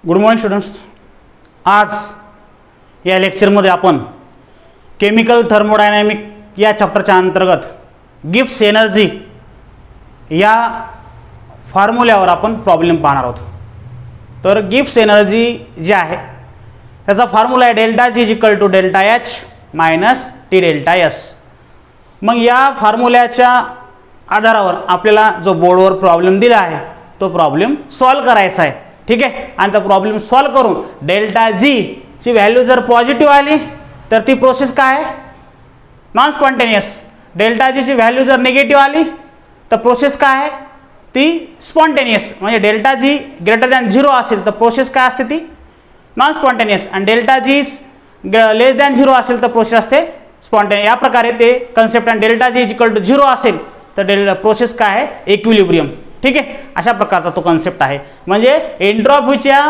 Good morning students. आज या लेक्चरमध्ये आपण केमिकल थर्मोडायनॅमिक या चॅप्टरच्या अंतर्गत गिब्स एनर्जी या फॉर्म्युल्यावर आपण प्रॉब्लेम पाहणार आहोत. तर गिब्स एनर्जी जी आहे त्याचा फॉर्म्युला आहे delta G equal to delta H minus T delta S. मग या फॉर्म्युल्याच्या आधारावर आपल्याला जो बोर्डवर प्रॉब्लेम दिला आहे तो प्रॉब्लेम सॉल्व करायचा आहे. ठीक आहे. आणि तो प्रॉब्लेम सॉल्व करून डेल्टा जी ची व्हॅल्यू जर पॉझिटिव्ह आली तर ती प्रोसेस काय आहे, नॉन स्पॉन्टेनियस. डेल्टा जी ची व्हॅल्यू जर निगेटिव्ह आली तर प्रोसेस काय आहे, ती स्पॉन्टेनियस. म्हणजे डेल्टा जी ग्रेटर दॅन 0 असेल तर प्रोसेस काय असते, ती नॉन स्पॉन्टेनियस. आणि डेल्टा जी लेस दॅन 0 असेल तर प्रोसेस असते स्पॉन्टेनियस. या प्रकारे ते कन्सेप्ट. आणि डेल्टा जी इक्वल टू 0 असेल तर प्रोसेस काय आहे, इक्विलिब्रियम. ठीक आहे. अशा प्रकारचा तो कन्सेप्ट आहे. म्हणजे एंट्रॉपीच्या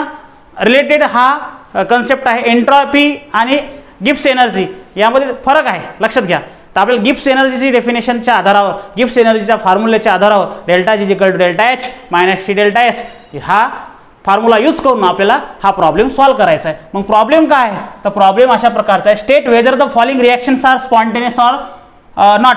रिलेटेड हा कन्सेप्ट आहे. एंट्रॉपी आणि गिब्स एनर्जी यामध्ये फरक आहे, लक्षात घ्या. तर आपल्याला गिब्स एनर्जीची डेफिनेशनच्या आधारावर, गिब्स एनर्जीच्या फॉर्म्युल्याच्या आधारावर delta G equal to delta H minus T delta S हा फॉर्म्युला यूज करून आपल्याला हा प्रॉब्लेम सॉल्व करायचा आहे. मग प्रॉब्लेम काय आहे, तर प्रॉब्लेम अशा प्रकारचा आहे. State whether the following reactions are spontaneous or not.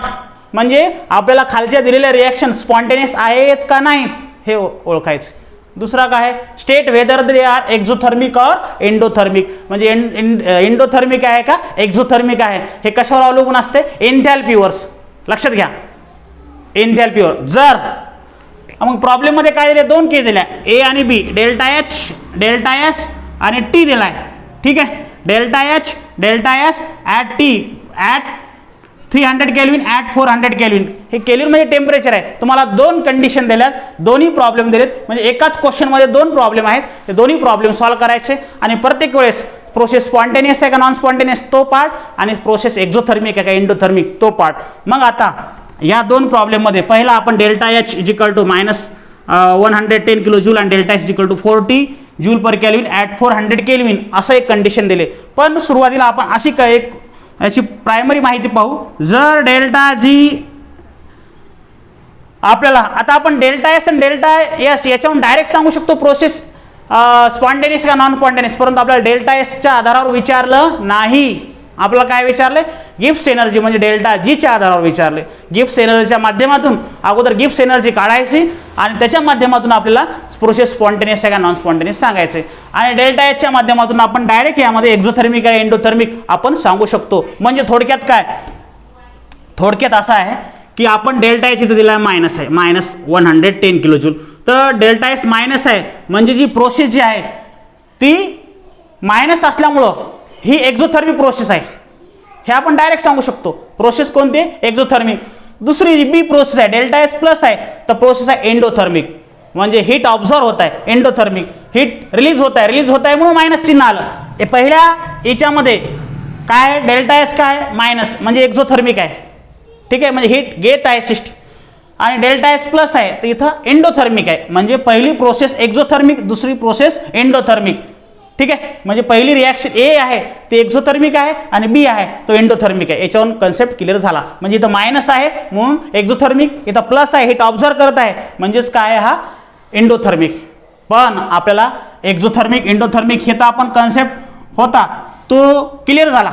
म्हणजे आपल्याला खालच्या दिलेल्या रिॲक्शन स्पॉन्टेनियस आहेत का नाहीत हे ओळखायचं. दुसरा काय आहे, state whether they are exothermic और एंडोथर्मिक. म्हणजे एंडोथर्मिक आहे का एक्झोथर्मिक आहे हे कशावर अवलंबून असते, एन्थॅल्पीवर. लक्षात घ्या, एन्थॅल्पीवर. जर मग प्रॉब्लेम मध्ये काय दिले, दोन केस दिल्या, ए आणि बी, डेल्टा एच डेल्टा एस आणि टी दिलाय. ठीक आहे. Delta H delta S at T at 300 kelvin at 400 kelvin. हे केल्विन म्हणजे टेम्परेचर आहे. तुम्हाला दोन कंडिशन दिल्यात, दोन्ही प्रॉब्लेम दिलेत. म्हणजे एकाच क्वेश्चनमध्ये दोन प्रॉब्लेम आहेत. ते दोन्ही प्रॉब्लेम सॉल्व करायचे. आणि प्रत्येक वेळेस प्रोसेस स्पॉन्टेनियस आहे का नॉन स्पॉन्टेनियस तो पार्ट, आणि प्रोसेस एक्झोथर्मिक आहे का एंडोथर्मिक तो पार्ट. मग आता या दोन प्रॉब्लेममध्ये पहिला आपण delta H equal to minus 110 kilo joule आणि delta H equal to 40 joule per kelvin at 400 kelvin असं एक कंडिशन दिले. पण सुरुवातीला आपण अशी एक याची प्रायमरी माहिती पाहू. जर डेल्टा जी आपल्याला आता आपण डेल्टा एस आणि डेल्टा एस याच्यावरून डायरेक्ट सांगू शकतो प्रोसेस स्पॉन्टेनियस का नॉन स्पॉन्टेनियस. परंतु आपल्याला डेल्टा एसच्या आधारावर विचारलं नाही. आपल्याला काय विचारले, गिब्स एनर्जी म्हणजे डेल्टा जीच्या आधारावर विचारले. गिब्स एनर्जीच्या माध्यमातून अगोदर गिब्स एनर्जी काढायची आणि त्याच्या माध्यमातून आपल्याला प्रोसेस स्पॉन्टेनियस आहे का नॉन स्पॉन्टेनियस सांगायचे. आणि डेल्टा एचच्या माध्यमातून आपण डायरेक्ट यामध्ये एक्झोथर्मिक आहे एंडोथर्मिक आपण सांगू शकतो. म्हणजे थोडक्यात काय, थोडक्यात असं आहे की आपण डेल्टा एच इथं दिला मायनस आहे, मायनस 110 किलो जूल. तर डेल्टा एस मायनस आहे म्हणजे जी प्रोसेस जी आहे ती मायनस असल्यामुळं ही एक्झोथर्मिक प्रोसेस आहे हे आपण डायरेक्ट सांगू शकतो. प्रोसेस कोणती, एक्झोथर्मिक. दुसरी बी प्रोसेस आहे, डेल्टा एस प्लस आहे तर प्रोसेस आहे एंडोथर्मिक. म्हणजे हीट ऑब्झर्व होत आहे, एंडोथर्मिक. हीट रिलीज होत आहे म्हणून मायनस चिन्ह आलं. हे पहिल्या याच्यामध्ये काय, डेल्टा एस काय मायनस म्हणजे एक्झोथर्मिक आहे. ठीक आहे. म्हणजे हीट घेत आहे सिस्टम. आणि डेल्टा एस प्लस आहे तर इथं एंडोथर्मिक आहे. म्हणजे पहिली प्रोसेस एक्झोथर्मिक, दुसरी प्रोसेस एंडोथर्मिक. ठीक आहे. म्हणजे पहिली रिॲक्शन ए आहे ते एक्झोथर्मिक आहे आणि बी आहे तो एंडोथर्मिक आहे. याच्यावरून कन्सेप्ट क्लिअर झाला. म्हणजे इथं मायनस आहे म्हणून एक्झोथर्मिक, इथं प्लस आहे हीट ऑब्झर्व करत आहे म्हणजेच काय, हा एंडोथर्मिक. पण आपल्याला एक्झोथर्मिक एंडोथर्मिक हे तर आपण कन्सेप्ट होता तो क्लिअर झाला.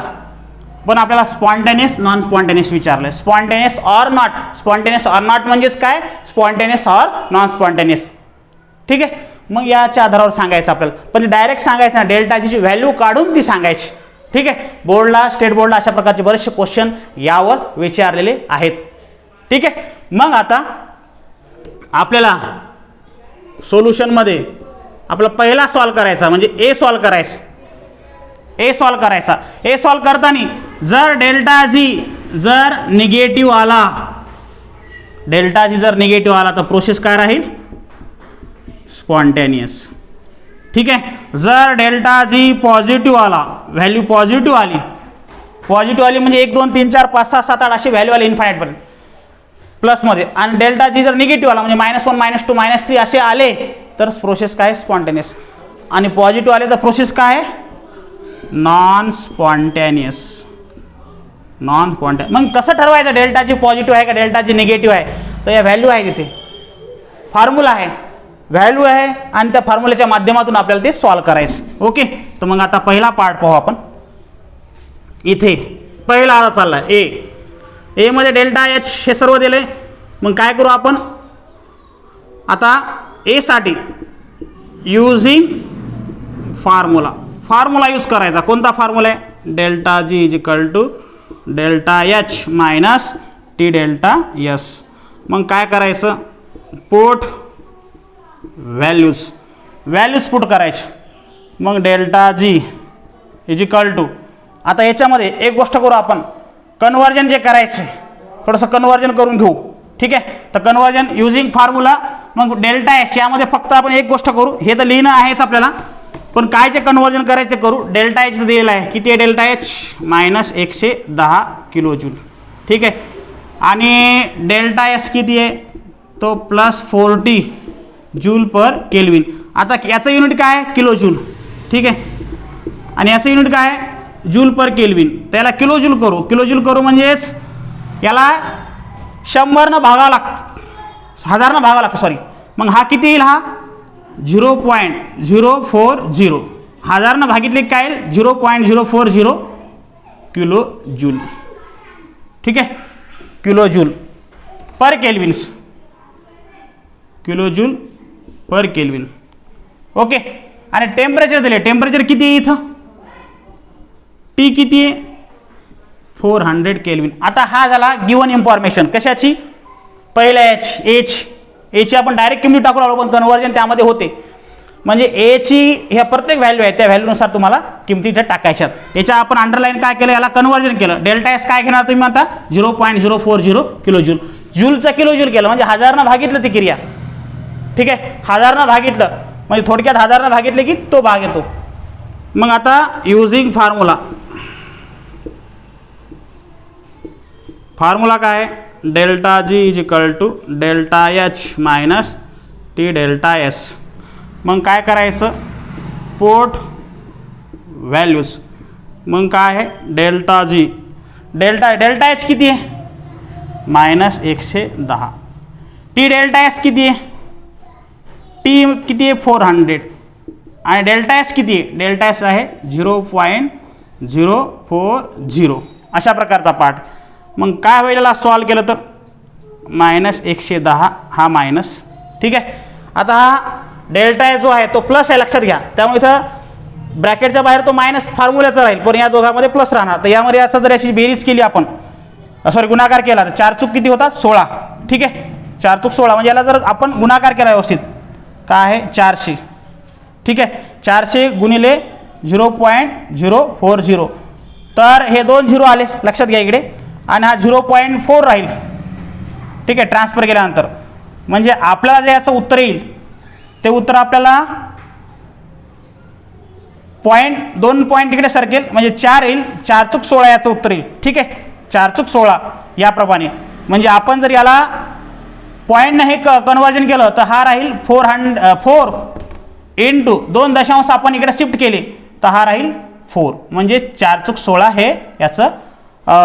पण आपल्याला स्पॉन्टेनियस नॉन स्पॉन्टेनियस विचारलं. Spontaneous or not. Spontaneous or not म्हणजेच काय, स्पॉन्टेनियस ऑर नॉन स्पॉन्टेनियस. ठीक आहे. मग याच्या आधारावर सांगायचं आपल्याला. पण डायरेक्ट सांगायचं ना, डेल्टाची व्हॅल्यू काढून ती सांगायची. ठीक आहे. बोर्डला, स्टेट बोर्डला अशा प्रकारचे बरेचसे क्वेश्चन यावर विचारलेले आहेत. ठीक आहे. मग आता आपल्याला सोल्युशनमध्ये आपला पहिला सॉल्व करायचा म्हणजे ए सॉल्व करायचं. ए सॉल्व करायचा. ए सॉल्व करताना जर डेल्टा जी जर निगेटिव्ह आला, डेल्टा जी जर निगेटिव्ह आला तर प्रोसेस काय राहील, स्पॉन्टेनियस. ठीक आहे. जर डेल्टा जी पॉझिटिव्ह आला, व्हॅल्यू पॉझिटिव्ह आली म्हणजे 1 2 3 4 5 6 7 8 अशी व्हॅल्यू आली इन्फायनाईट पर्यंत प्लसमध्ये. आणि डेल्टा जी जर निगेटिव्ह आला म्हणजे -1 -2 -3 असे आले तर प्रोसेस काय, स्पॉन्टेनियस. आणि पॉझिटिव्ह आले तर प्रोसेस काय, नॉन स्पॉन्टेनियस. Non spontaneous. मग कसं ठरवायचं डेल्टा जी पॉझिटिव्ह आहे का डेल्टा जी निगेटिव्ह आहे, तर या व्हॅल्यू आहे तिथे, फॉर्म्युला आहे. व्हॅल्यू आहे आणि त्या फॉर्म्युल्याच्या माध्यमातून आपल्याला ते सॉल्व्ह करायचं. ओके, तर मग आता पहिला पार्ट पाहू आपण. इथे पहिला आता चालला ए मध्ये डेल्टा एच हे सर्व दिले. मग काय करू आपण आता ए साठी युजिंग फॉर्म्युला यूज करायचा. कोणता फॉर्म्युला आहे? Delta G is equal to delta H minus T delta S. मग काय करायचं? पुट व्हॅल्यूज पुट करायचे. मग delta G is equal to, आता याच्यामध्ये एक गोष्ट करू आपण, कन्वर्जन जे करायचं थोडंसं कन्वर्जन करून घेऊ. ठीक आहे, तर कन्वर्जन युजिंग फॉर्म्युला. मग डेल्टा एच यामध्ये फक्त आपण एक गोष्ट करू, हे तर लिहिणं आहेच आपल्याला, पण काय जे कन्वर्जन करायचं ते करू. डेल्टा एच दिलेला आहे, किती आहे delta H? Minus 110 kilo joule. ठीक आहे, आणि डेल्टा एस किती आहे? तो प्लस 40 जूल पर केल्विन. आता याचं युनिट काय आहे? Kilo joule. ठीक आहे, आणि याचं युनिट काय आहे? Joule per kelvin. त्याला किलो जूल करू म्हणजेच याला 100 भागावं लागतं, 1000 भागावं लागतं, सॉरी. मग हा किती येईल? हा 0.040. 1000 भागितले काय येईल? 0.040 किलो जूल. ठीक आहे, kilo joule per kelvins, kilo joule per kelvin. Okay, आणि टेम्परेचर दिले. टेम्परेचर किती आहे इथं? टी किती आहे? 400 केल्विन. आता हा झाला गिवन इन्फॉर्मेशन. कशाची? पहिल्या एची आपण डायरेक्ट किंमत टाकू लागलो, पण कन्वर्जन त्यामध्ये होते. म्हणजे एची ह्या प्रत्येक व्हॅल्यू आहे त्या व्हॅल्यूनुसार तुम्हाला किमती इथे टाकायच्यात. याच्या आपण अंडरलाईन काय केलं? याला कन्वर्जन केलं. डेल्टा एस काय घेणार तुम्ही आता? 0.040 किलो जूल. जूलचा किलो जूल केलं म्हणजे 1000 भागितलं ती क्रिया. ठीक आहे, 1000 भागितलं म्हणजे थोडक्यात 1000 भागितले की तो भाग येतो. मग आता युजिंग फॉर्म्युला काय? Delta G is equal to delta H minus T delta S. मग काय करायचं? Put values. मग काय आहे? डेल्टा जी, डेल्टा एच किती आहे? मायनस 110. टी डेल्टा एस किती आहे? टी किती आहे? 400. आणि डेल्टा एस किती आहे? डेल्टा एस आहे 0.040. अशा प्रकारचा पार्ट. मग काय होईल याला सॉल्व केलं तर? मायनस 110 हा मायनस. ठीक आहे, आता हा डेल्टा जो आहे तो प्लस आहे, लक्षात घ्या. त्यामुळे इथं ब्रॅकेटच्या बाहेर तो मायनस फॉर्म्युल्याचा राहील, पण या दोघांमध्ये प्लस राहणार. तर यामध्ये याचा जर याची बेरीज केली आपण, सॉरी गुणाकार केला, तर 4 चूक किती होतात? 16. ठीक आहे, 4 चूक 16 म्हणजे याला जर आपण गुणाकार केला व्यवस्थित, काय आहे? 400. ठीक आहे, 400 गुणिले 0.040. तर हे 2 झिरो आले, लक्षात घ्या इकडे, आणि हा 0.4 राहील. ठीक आहे, ट्रान्सफर केल्यानंतर. म्हणजे आपल्याला जे याचं उत्तर येईल ते उत्तर आपल्याला 2 पॉईंट इकडे सरकेल, म्हणजे 4 येईल. 4 चूक 16 याचं उत्तर येईल. ठीक आहे, 4 चूक 16 याप्रमाणे. म्हणजे आपण जर याला पॉईंटने हे कन्वर्जन केलं तर हा राहील 4 इंटू 2 दशांश आपण इकडे शिफ्ट केले तर हा राहील 4. म्हणजे 4 चूक 16 हे याचं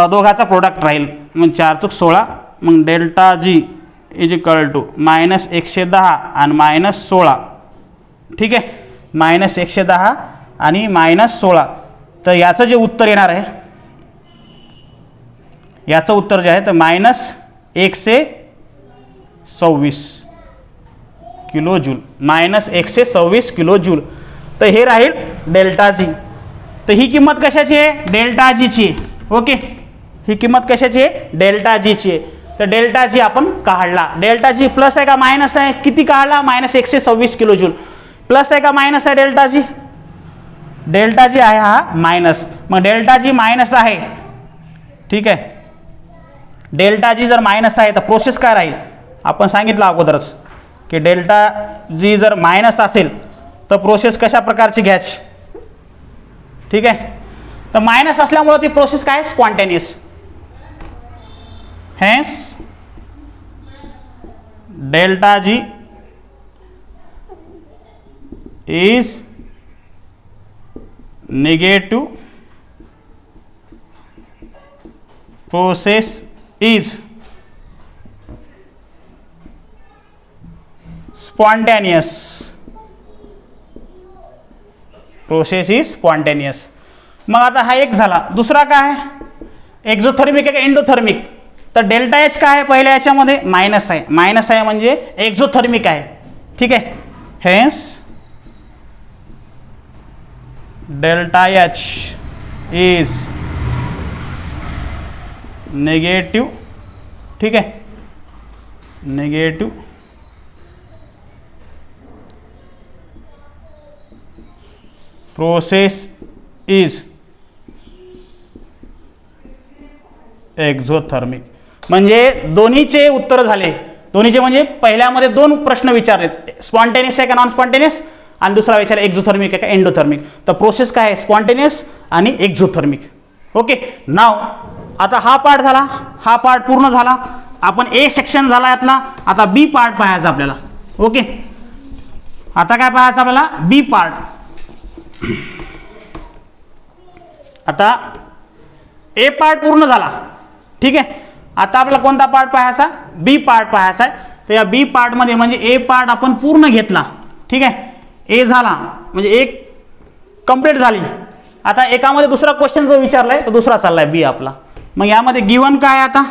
दोघाचा प्रोडक्ट राहील. मग 4 चूक 16. मग delta G is equal to minus 110 आणि मायनस 16. ठीक आहे, मायनस 110 आणि मायनस 16. तर याचं जे उत्तर येणार आहे, याचं उत्तर जे आहे तर minus 126 kilo joule. Minus 126 kilo joule. तर हे राहील डेल्टा जी. तर ही किंमत कशाची आहे? डेल्टा जीची आहे. ओके, ही किंमत कशाची आहे? डेल्टा जीची आहे. तर डेल्टा जी आपण काढला. डेल्टा जी प्लस आहे का मायनस आहे? किती काढला? Minus 126 kilo joule. प्लस आहे का मायनस आहे डेल्टा जी? डेल्टा जी आहे हा मायनस. मग डेल्टा जी मायनस आहे. ठीक आहे, डेल्टा जी जर मायनस आहे तर प्रोसेस काय राहील? आपण सांगितलं अगोदरच की डेल्टा जी जर मायनस असेल तर प्रोसेस कशा प्रकारची घ्यायची. ठीक आहे, तर मायनस असल्यामुळे ती प्रोसेस काय? Spontaneous. Hence delta G is negative, process is spontaneous. Process is spontaneous. मग आता हा एक झाला. दुसरा काय आहे, एक्झोथर्मिक आहे का एंडोथर्मिक. तर डेल्टा एच काय आहे पहिल्या याच्यामध्ये मायनस आहे. मायनस आहे म्हणजे एक्झोथर्मिक आहे. ठीक आहे. Hence delta H is negative. ठीक आहे, नेगेटिव्ह. Process is exothermic. म्हणजे दोन्हीचे उत्तर झाले. दोन्हीचे म्हणजे पहिल्यामध्ये दोन प्रश्न विचारले, स्पॉन्टेनियस आहे का नॉन स्पॉन्टेनियस, आणि दुसरा विचार एक्झोथर्मिक आहे का एंडोथर्मिक. तर प्रोसेस काय आहे, स्पॉन्टेनियस आणि एक्झोथर्मिक. ओके. नाव आता हा पार्ट झाला, हा पार्ट पूर्ण झाला. आपण ए सेक्शन झाला यातला. आता बी पार्ट पाहायचा आपल्याला. ओके. आता काय पाहायचं आपल्याला, बी पार्ट. आता ए पार्ट पूर्ण झाला. ठीक आहे. आता आपल्याला कोणता पार्ट पाहायचा, बी पार्ट पाहायचा आहे. तर या बी पार्टमध्ये म्हणजे ए पार्ट आपण पूर्ण घेतला. ठीक आहे. ए झाला म्हणजे एक कंप्लीट झाली. आता एकामध्ये दुसरा क्वेश्चन जो विचारलाय तो दुसरा चाललाय बी आपला. मग यामध्ये गिवन काय आता,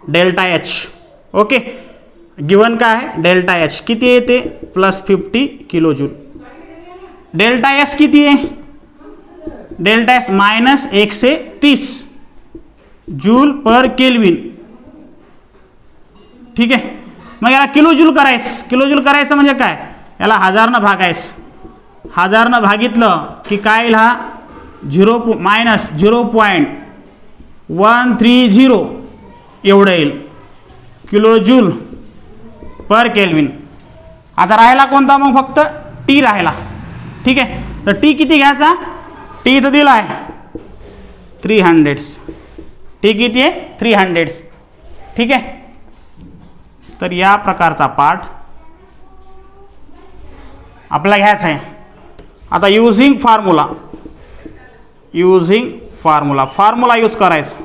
डेल्टा एच. ओके. गिवन काय आहे, डेल्टा एच किती येते, +50 किलो जूल. डेल्टा एस किती आहे, delta S -130 joule per kelvin. ठीक आहे. मग याला किलो जूल करायचं. किलो जूल करायचं म्हणजे काय, याला 1000 भागायचं. 1000 भागितलं की काय येईल, हा -0.130 एवढं येईल किलो जूल पर केल्विन. आता राहिला कोणता मग, फक्त टी राहिला. ठीक आहे. तर टी किती घ्यायचा, टी इथं दिला आहे 300. टी किती आहे, 300. ठीक आहे. तर या प्रकारचा पार्ट आपल्याला घ्यायचा आहे. आता युझिंग फॉर्म्युला, फॉर्म्युला यूज करायचं.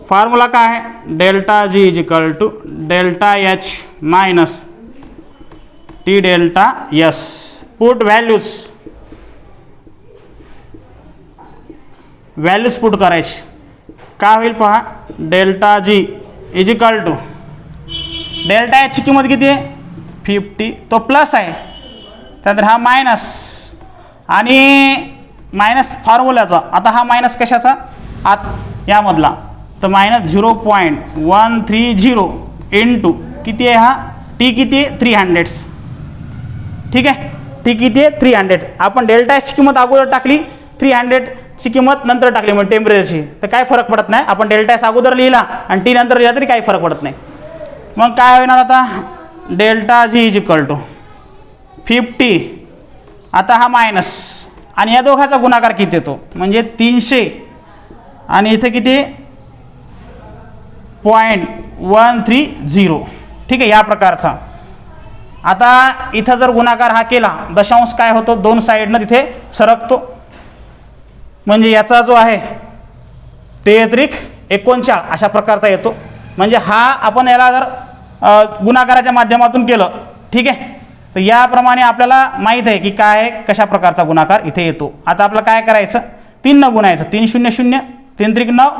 फॉर्म्युला काय आहे, delta G is equal to delta H minus T delta S. Put values put करायची. काय होईल पहा, delta G is equal to delta एचची किंमत किती आहे 50, तो प्लस आहे, त्यानंतर हा मायनस आणि मायनस फॉर्म्युल्याचा. आता हा मायनस कशाचा, आत यामधला, तर -0.130 इंटू किती आहे, हा टी किती आहे 300. ठीक आहे. टी किती आहे 300. आपण डेल्टा एचची किंमत अगोदर टाकली, 300 ची किंमत नंतर टाकली म्हणजे टेम्परेचरची, तर काय फरक पडत नाही. आपण डेल्टा एस अगोदर लिहिला आणि टी नंतर लिहिला तरी काही फरक पडत नाही. मग काय होणार आता, delta G is equal to 50. आता हा मायनस आणि या दोघाचा गुणाकार किती येतो म्हणजे 300 आणि इथे किती 0.130. ठीक आहे, या प्रकारचा. आता इथं जर गुणाकार हा केला, दशांश काय होतो, दोन साईडनं तिथे सरकतो. म्हणजे याचा जो आहे 33 अशा प्रकारचा येतो. म्हणजे हा आपण याला जर गुणाकाराच्या माध्यमातून केलं, ठीक आहे, तर याप्रमाणे आपल्याला माहीत आहे की काय आहे, कशा प्रकारचा गुणाकार इथे येतो. आता आपल्याला काय करायचं, 3 न गुणायचं, 3 0 0, 3 3 9,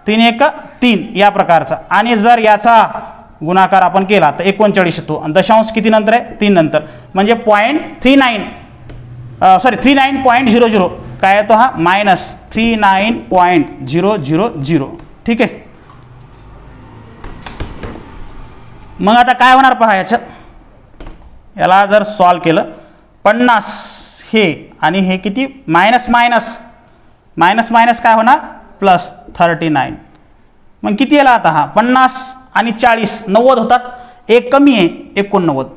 3 1 3 या प्रकारचा. आणि जर याचा गुणाकार आपण केला तर 39 येतो. आणि दशांश किती नंतर आहे, 3 नंतर, म्हणजे 39.00 काय येतो, हा -39.000. ठीक आहे. मग आता काय होणार पहा, याला जर सॉल्व केलं, 50 हे आणि हे किती मायनस काय होणार +39. मग किती याला आता, हा 50 आणि 40 90 होतात, एक कमी आहे 89.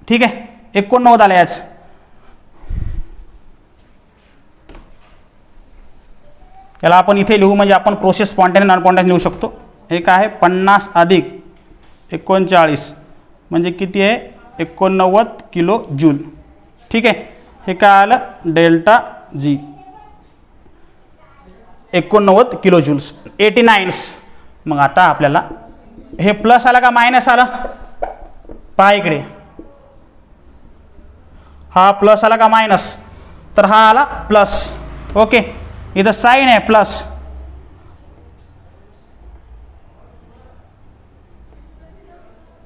ठीक आहे, 89 आलं याच. याला आपण इथे लिहू म्हणजे आपण प्रोसेस स्पॉन्टेनियस नॉन स्पॉन्टेनियस लिहू शकतो. हे काय आहे 50 अधिक 39 म्हणजे किती आहे 89 किलो जूल. ठीक आहे. हे काय आलं डेल्टा जी 89 किलो जूल्स 89. मग आता आपल्याला हे प्लस आला का मायनस आलं, पहा इकडे, हा प्लस आला का मायनस, तर हा आला प्लस. ओके, इथं साईन आहे प्लस,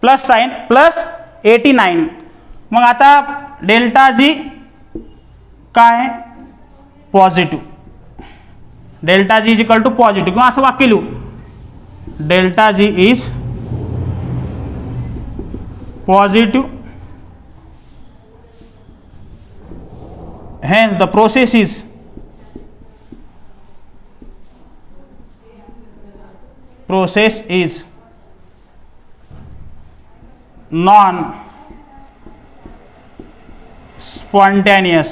प्लस साईन प्लस 89. मग आता डेल्टा जी काय आहे, positive. Delta G is equal to positive, किंवा असं वाक्य लिहू, delta G is positive, hence the process is non spontaneous.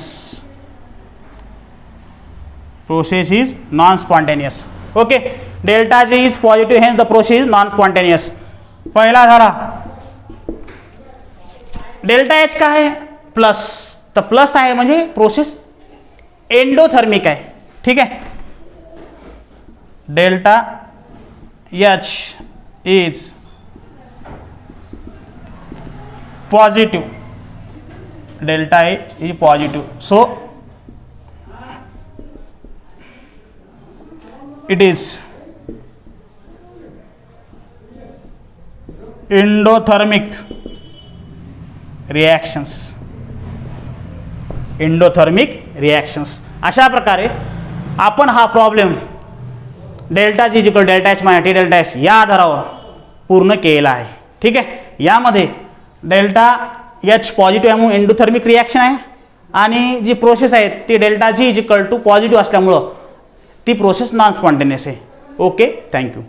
Process is non spontaneous. Okay, delta G is positive, hence the process is non spontaneous. पहिला झाला. Delta H काय आहे, plus, तर plus आहे म्हणजे प्रोसेस एंडोथर्मिक आहे. ठीक आहे, delta H is positive, delta H is positive, so it is endothermic reactions. Endothermic reactions. अशा प्रकारे आपण हा problem delta G equal delta H minus T delta H या आधारावर पूर्ण केला आहे. ठीक आहे, यामध्ये डेल्टा एच पॉझिटिव्ह आहे म्हणून एंडोथर्मिक रिॲक्शन आहे, आणि जी प्रोसेस आहे ती delta G equal to positive असल्यामुळं ती प्रोसेस नॉन स्पॉन्टेनियस आहे. Okay, thank you.